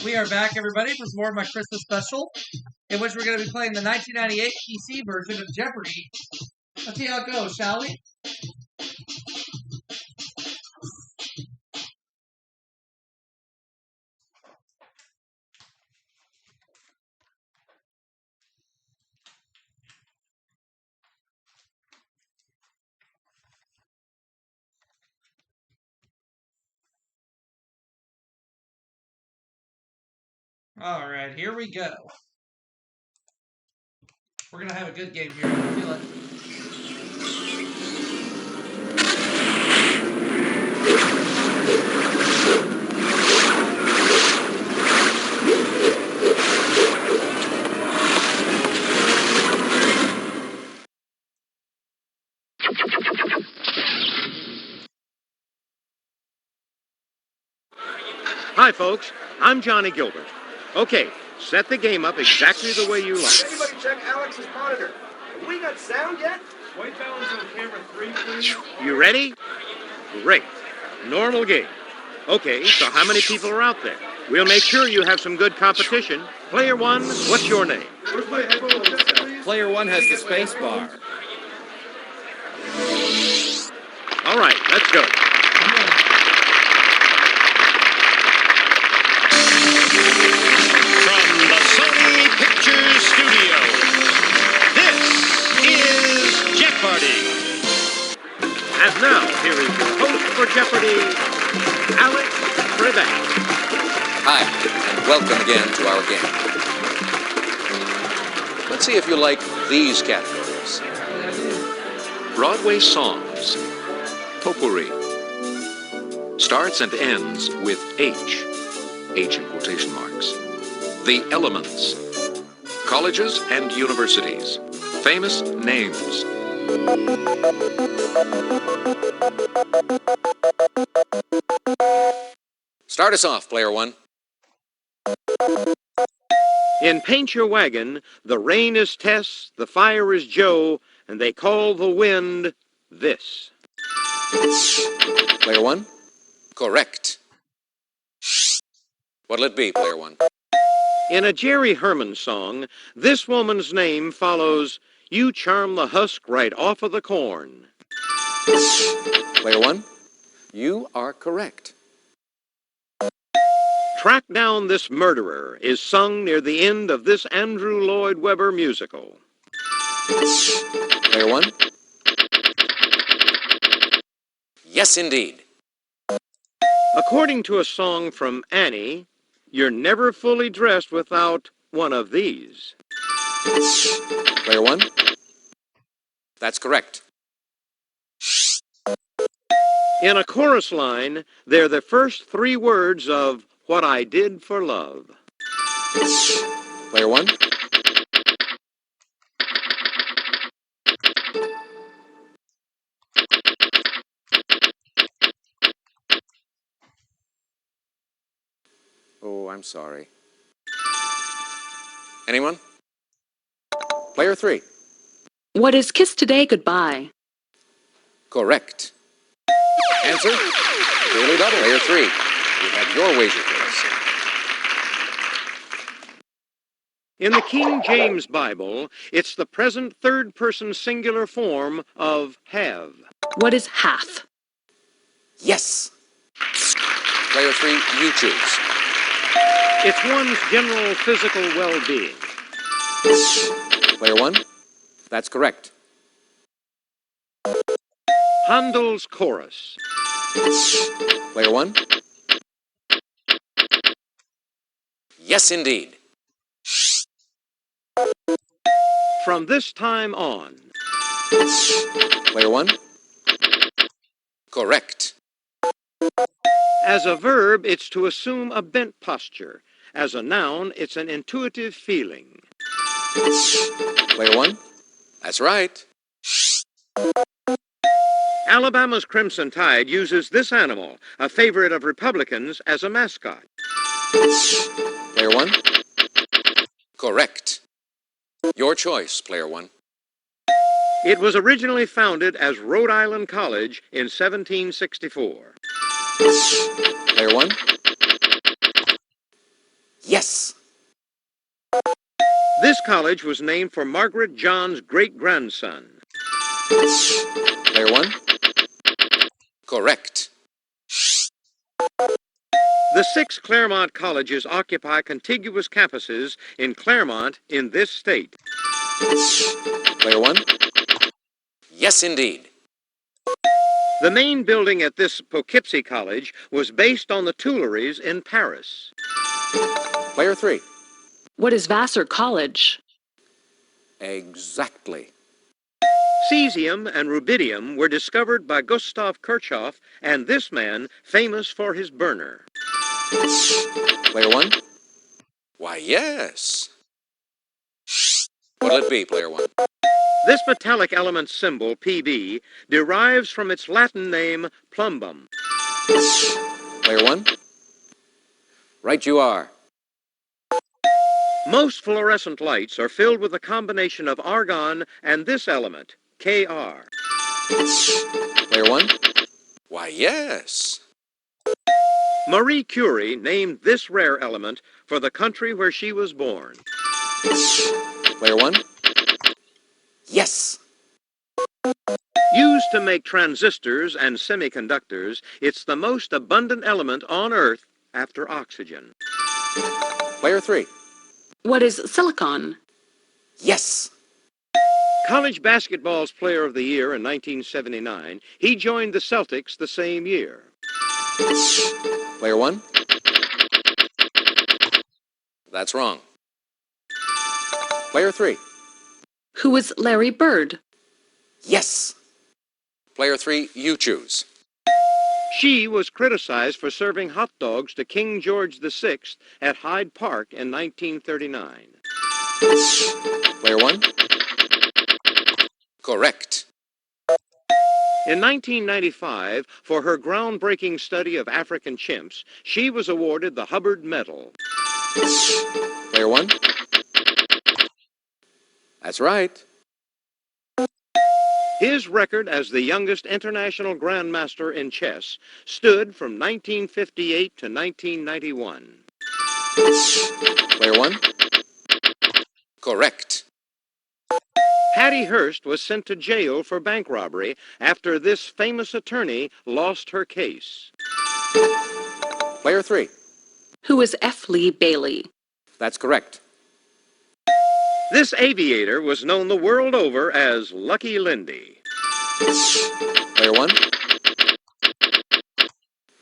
We are back, everybody, for more of my Christmas special, in which we're going to be playing the 1998 PC version of Jeopardy. Let's see how it goes, shall we? All right, here we go. We're going to have a good game here. I feel it. Hi, folks. I'm Johnny Gilbert. Okay, set the game up exactly the way you like. Anybody check Alex's monitor? Have we got sound yet? White balance on camera 3, please. You ready? Great. Normal game. Okay, so how many people are out there? We'll make sure you have some good competition. Player one, what's your name? Where's my headphone? What's that, please? Player one has the space bar. All right, let's go. From the Sony Pictures Studio, this is Jeopardy! And now, here is your host for Jeopardy, Alex Trebek. Hi, and welcome again to our game. Let's see if you like these categories. Broadway songs. Potpourri. Starts and ends with H. H in quotation marks. The Elements. Colleges and universities. Famous names. Start us off, player one. In Paint Your Wagon, the rain is Tess, the fire is Joe, and they call the wind this. Player one? Correct. What'll it be, player one? In a Jerry Herman song, this woman's name follows, You Charm the Husk Right Off of the Corn. Player one? You are correct. Track Down This Murderer is sung near the end of this Andrew Lloyd Webber musical. Player one? Yes, indeed. According to a song from Annie, you're never fully dressed without one of these. Player one? That's correct. In a chorus line, they're the first three words of What I Did for Love. Player one? Oh, I'm sorry. Anyone? Player three? What is Kiss Today Goodbye? Correct. Answer? Daily double. Player three. You have your wager, please. In the King James Bible, it's the present third-person singular form of have. What is half? Yes. Player three, you choose. It's one's general physical well-being. Player one? That's correct. Handel's chorus. Player one? Yes, indeed. From this time on. Player one? Correct. As a verb, it's to assume a bent posture. As a noun, it's an intuitive feeling. Player one? That's right. Alabama's Crimson Tide uses this animal, a favorite of Republicans, as a mascot. Player one? Correct. Your choice, player one. It was originally founded as Rhode Island College in 1764. Player one? This college was named for Margaret John's great-grandson. Player 1. Correct. The 6 Claremont colleges occupy contiguous campuses in Claremont in this state. Player 1. Yes, indeed. The main building at this Poughkeepsie College was based on the Tuileries in Paris. Player 3. What is Vassar College? Exactly. Cesium and rubidium were discovered by Gustav Kirchhoff and this man famous for his burner. Player 1. Why, yes. What'll it be, Player 1? This metallic element symbol, Pb, derives from its Latin name, plumbum. Player 1. Right you are. Most fluorescent lights are filled with a combination of argon and this element, Kr. Player 1. Why, yes. Marie Curie named this rare element for the country where she was born. Player 1. Yes. Used to make transistors and semiconductors, it's the most abundant element on Earth after oxygen. Player 3. What is silicon? Yes. College basketball's player of the year in 1979, he joined the Celtics the same year. Player 1. That's wrong. Player 3. Who is Larry Bird? Yes. Player 3, you choose. She was criticized for serving hot dogs to King George VI at Hyde Park in 1939. Player 1. Correct. In 1995, for her groundbreaking study of African chimps, she was awarded the Hubbard Medal. Player 1. That's right. His record as the youngest international grandmaster in chess stood from 1958 to 1991. Player 1. Correct. Hattie Hearst was sent to jail for bank robbery after this famous attorney lost her case. Player 3. Who is F. Lee Bailey? That's correct. This aviator was known the world over as Lucky Lindy. Player 1.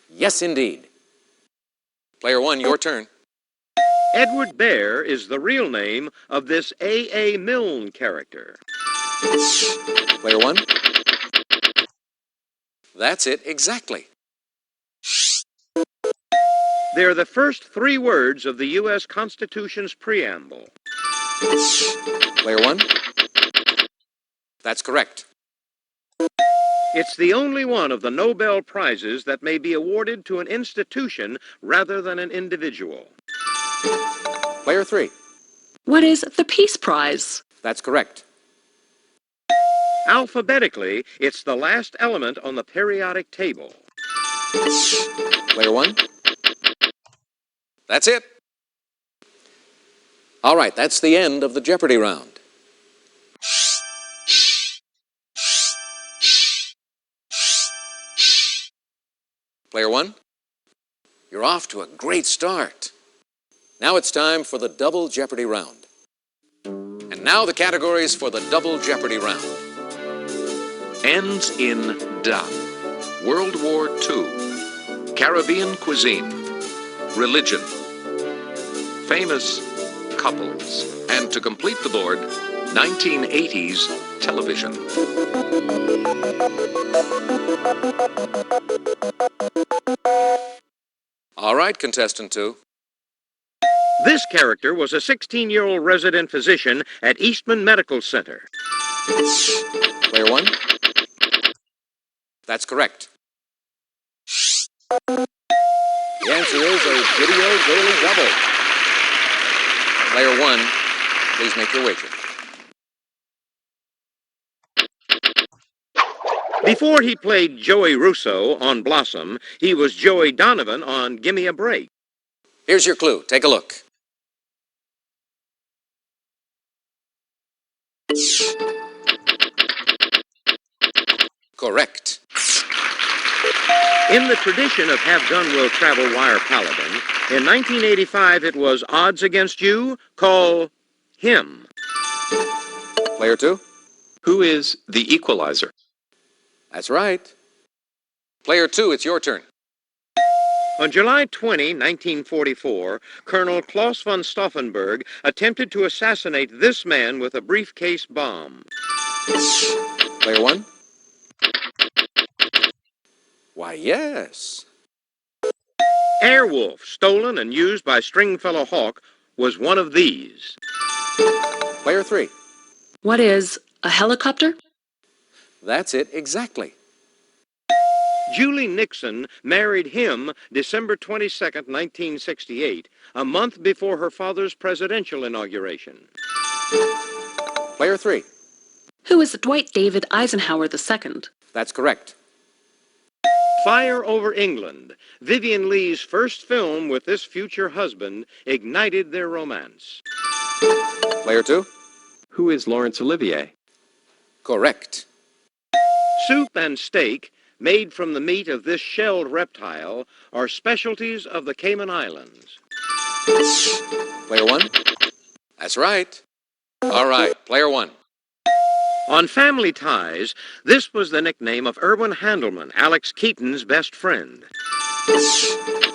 Yes, indeed. Player 1, your turn. Edward Bear is the real name of this A.A. Milne character. Player 1. That's it, exactly. They're the first 3 words of the U.S. Constitution's preamble. Player 1. That's correct. It's the only one of the Nobel Prizes that may be awarded to an institution rather than an individual. Player 3. What is the Peace Prize? That's correct. Alphabetically, it's the last element on the periodic table. Player 1. That's it. All right, that's the end of the Jeopardy round. Player 1, you're off to a great start. Now it's time for the Double Jeopardy round. And now the categories for the Double Jeopardy round. Ends in da. World War II. Caribbean cuisine. Religion. Famous couples. And to complete the board, 1980s television. All right, contestant 2. This character was a 16-year-old resident physician at Eastman Medical Center. Player 1. That's correct. The answer is a video daily double. Player 1, please make your wager. Before he played Joey Russo on Blossom, he was Joey Donovan on Gimme a Break. Here's your clue. Take a look. Correct. In the tradition of Have Gun Will Travel Wire Paladin, in 1985 it was Odds Against You, call him. Player 2? Who is the equalizer? That's right. Player 2, it's your turn. On July 20, 1944, Colonel Klaus von Stauffenberg attempted to assassinate this man with a briefcase bomb. Player 1? Why, yes. Airwolf, stolen and used by Stringfellow Hawk, was one of these. Player 3? What is a helicopter? That's it exactly. Julie Nixon married him December 22, 1968, a month before her father's presidential inauguration. Player 3? Who is Dwight David Eisenhower II? That's correct. Fire Over England, Vivian Lee's first film with this future husband, ignited their romance. Player 2? Who is Laurence Olivier? Correct. Soup and steak, made from the meat of this shelled reptile, are specialties of the Cayman Islands. Player 1? That's right. All right, Player 1. On Family Ties, this was the nickname of Erwin Handelman, Alex Keaton's best friend.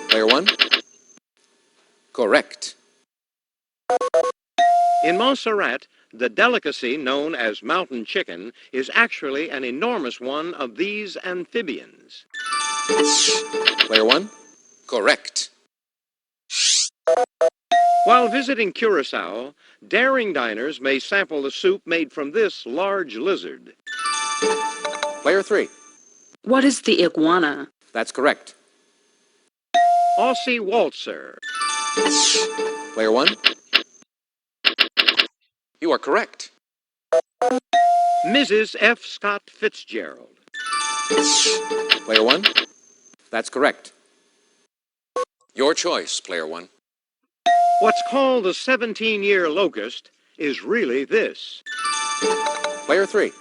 Player 1? Correct. In Montserrat, the delicacy known as mountain chicken is actually an enormous one of these amphibians. Player 1? Correct. While visiting Curacao, daring diners may sample the soup made from this large lizard. Player 3? What is the iguana? That's correct. Aussie Waltzer. Player 1? You are correct. Mrs. F. Scott Fitzgerald. Player 1? That's correct. Your choice, Player 1. What's called the 17-year locust is really this. Player 3?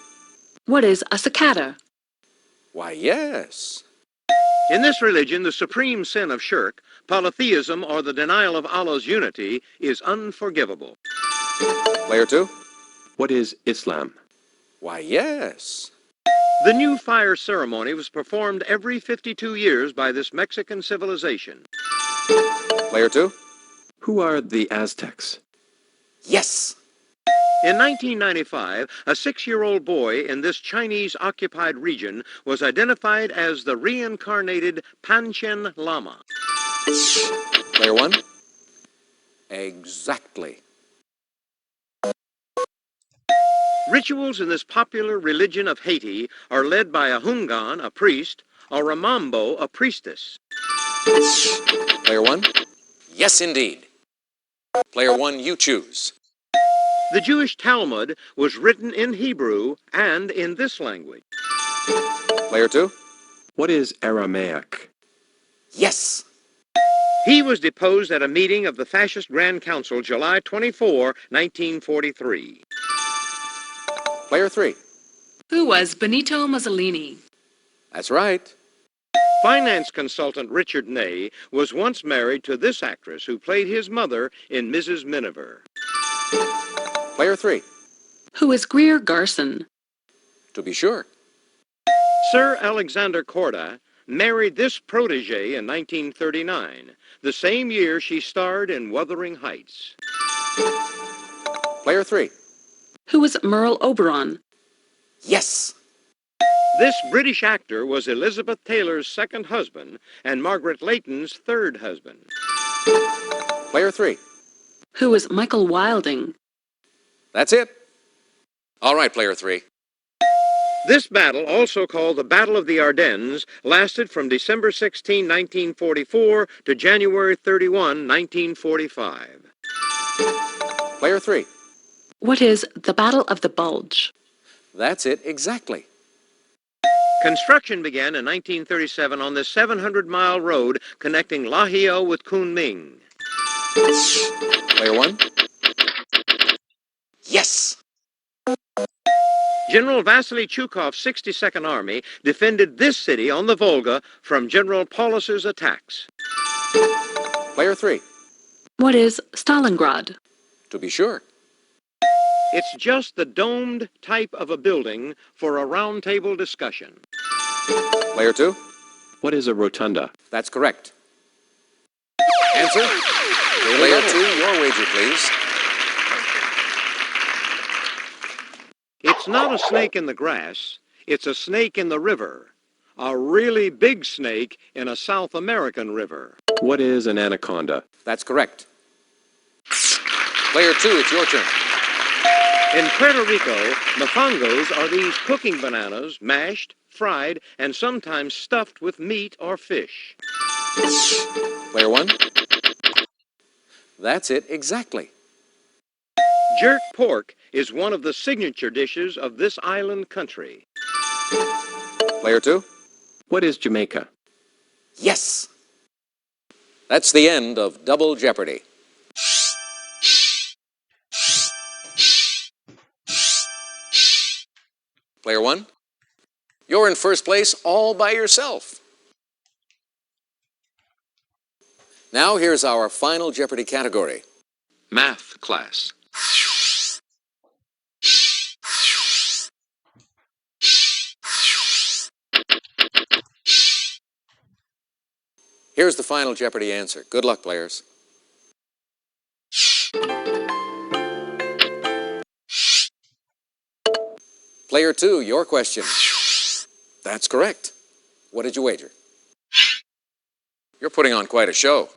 What is a cicada? Why, yes. In this religion, the supreme sin of shirk, polytheism, or the denial of Allah's unity, is unforgivable. Player 2? What is Islam? Why, yes. The new fire ceremony was performed every 52 years by this Mexican civilization. Player 2? Who are the Aztecs? Yes. In 1995, a 6-year-old boy in this Chinese-occupied region was identified as the reincarnated Panchen Lama. Player 1? Exactly. Rituals in this popular religion of Haiti are led by a hungan, a priest, or a mambo, a priestess. Player 1? Yes, indeed. Player 1, you choose. The Jewish Talmud was written in Hebrew and in this language. Player 2? What is Aramaic? Yes. He was deposed at a meeting of the Fascist Grand Council July 24, 1943. Player 3? Who was Benito Mussolini? That's right. Finance consultant Richard Ney was once married to this actress who played his mother in Mrs. Miniver. Player 3? Who is Greer Garson? To be sure. Sir Alexander Korda married this protege in 1939, the same year she starred in Wuthering Heights. Player 3? Who is Merle Oberon? Yes. This British actor was Elizabeth Taylor's second husband and Margaret Leighton's third husband. Player 3? Who is Michael Wilding? That's it. All right, Player 3. This battle, also called the Battle of the Ardennes, lasted from December 16, 1944 to January 31, 1945. Player 3? What is the Battle of the Bulge? That's it exactly. Construction began in 1937 on this 700-mile road connecting Lahio with Kunming. Player 1? Yes. General Vasily Chukov's 62nd Army defended this city on the Volga from General Paulus's attacks. Player 3. What is Stalingrad? To be sure. It's just the domed type of a building for a round-table discussion. Player 2. What is a rotunda? That's correct. Answer? Player 2, your wager, please. It's not a snake in the grass. It's a snake in the river. A really big snake in a South American river. What is an anaconda? That's correct. Player 2, it's your turn. In Puerto Rico, mofangos are these cooking bananas, mashed, fried, and sometimes stuffed with meat or fish. Player 1. That's it exactly. Jerk pork is one of the signature dishes of this island country. Player 2. What is Jamaica? Yes! That's the end of Double Jeopardy. Player 1, you're in first place all by yourself. Now here's our final Jeopardy category. Math class. Here's the final Jeopardy answer. Good luck, players. Player 2, your question. That's correct. What did you wager? You're putting on quite a show.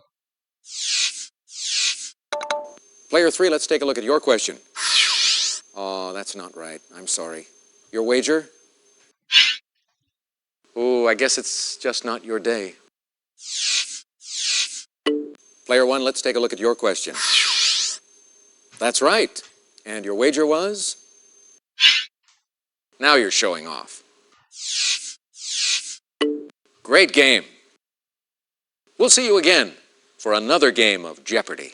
Player 3, let's take a look at your question. Oh, that's not right. I'm sorry. Your wager? Oh, I guess it's just not your day. Player 1, let's take a look at your question. That's right. And your wager was? Now you're showing off. Great game. We'll see you again for another game of Jeopardy.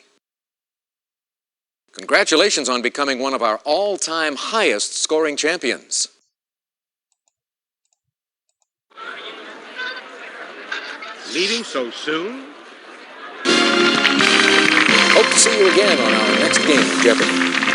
Congratulations on becoming one of our all-time highest scoring champions. Leaving so soon? Hope to see you again on our next game of Jeopardy.